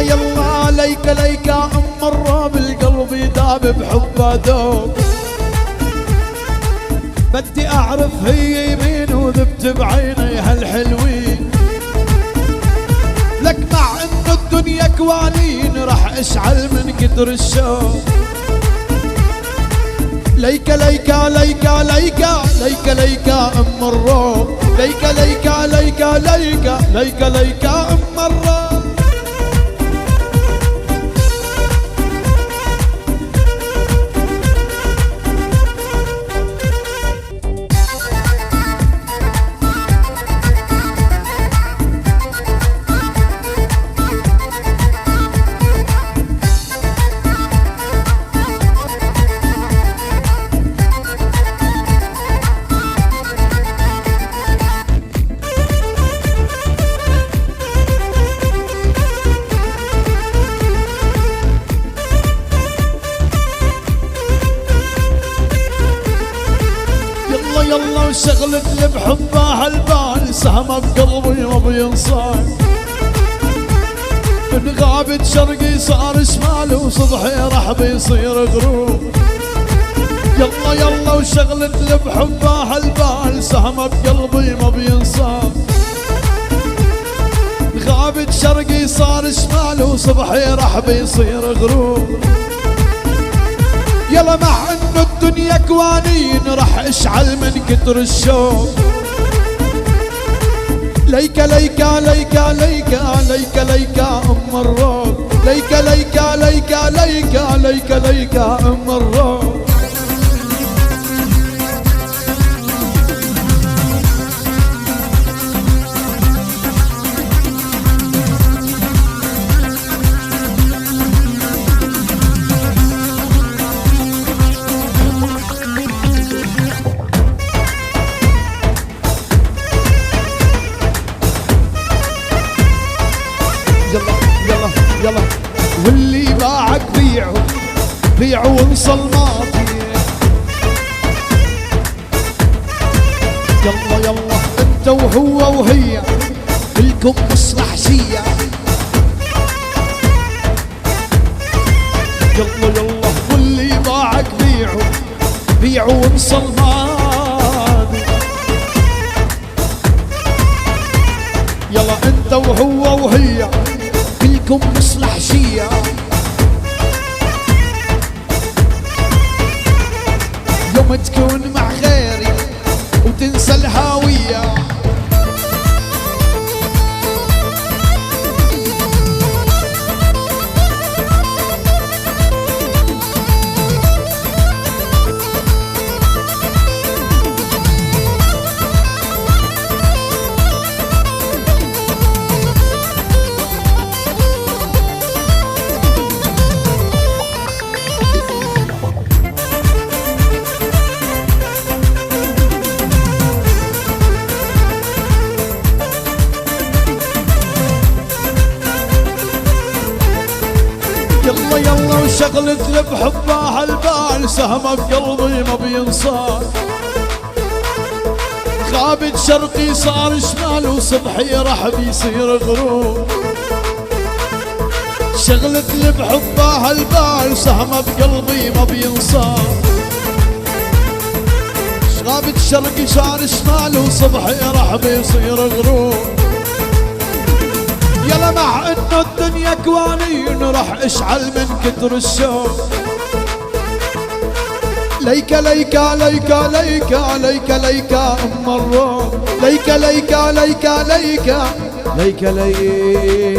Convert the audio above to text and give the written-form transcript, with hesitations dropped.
يلا يلا ليك ليك ام الراب القلب يداب بحبه ذوب. بدي اعرف هي يمين وذبت بعيني هالحلوين، لك مع انه الدنيا كوانين راح اشعل من كتر الشوق. ليك ليك ليك ليك ليك ليك ام الروب، ليك ليك ليك ليك ليك ليك ام الروب. يلا وشغلت اللي بحبها هالبال سهمه بقلبي ما بينصان. من غابة شرقي صار شمال وصبحي راح بيصير غروب. يلا يلا وشغلت اللي بحبها هالبال سهمه بقلبي ما بينصان. غابة شرقي صار شمال وصبحي راح بيصير غروب. يلا مع انه الدنيا كوانين راح اشعل من كتر الشوق. ليك ليك ليك ليك ليك ليك ام الروب، ليك ليك ليك ليك ليك ليك ام الروب. يلا يلا يلا واللي باعك بيعه بيعه وانصل ماضي. يلا يلا انت وهو وهي كلكم مصلح شية. يلا يلا واللي باعك بيعه بيعه وانصل ماضي. يلا انت وهو وهي كلكم مصلح شية. يوم تكون مع غيري وتنسى الهاوية. يلا يلا وشغلت اللي بحبها هالبال سهمه بقلبي ما بينصار. غابة شرقي صار شمال وصبحي راح بيصير غروب. شغلت اللي بحبها هالبال سهمه بقلبي ما بينصار. غابة شرقي صار شمال وصبحي راح بيصير غروب. يلا مع انه الدنيا كوانين راح اشعل من كتر الشوق. ليك ليك ليك ليك ليك ليك ام الروب، ليك ليك ليك ليك ليك ليك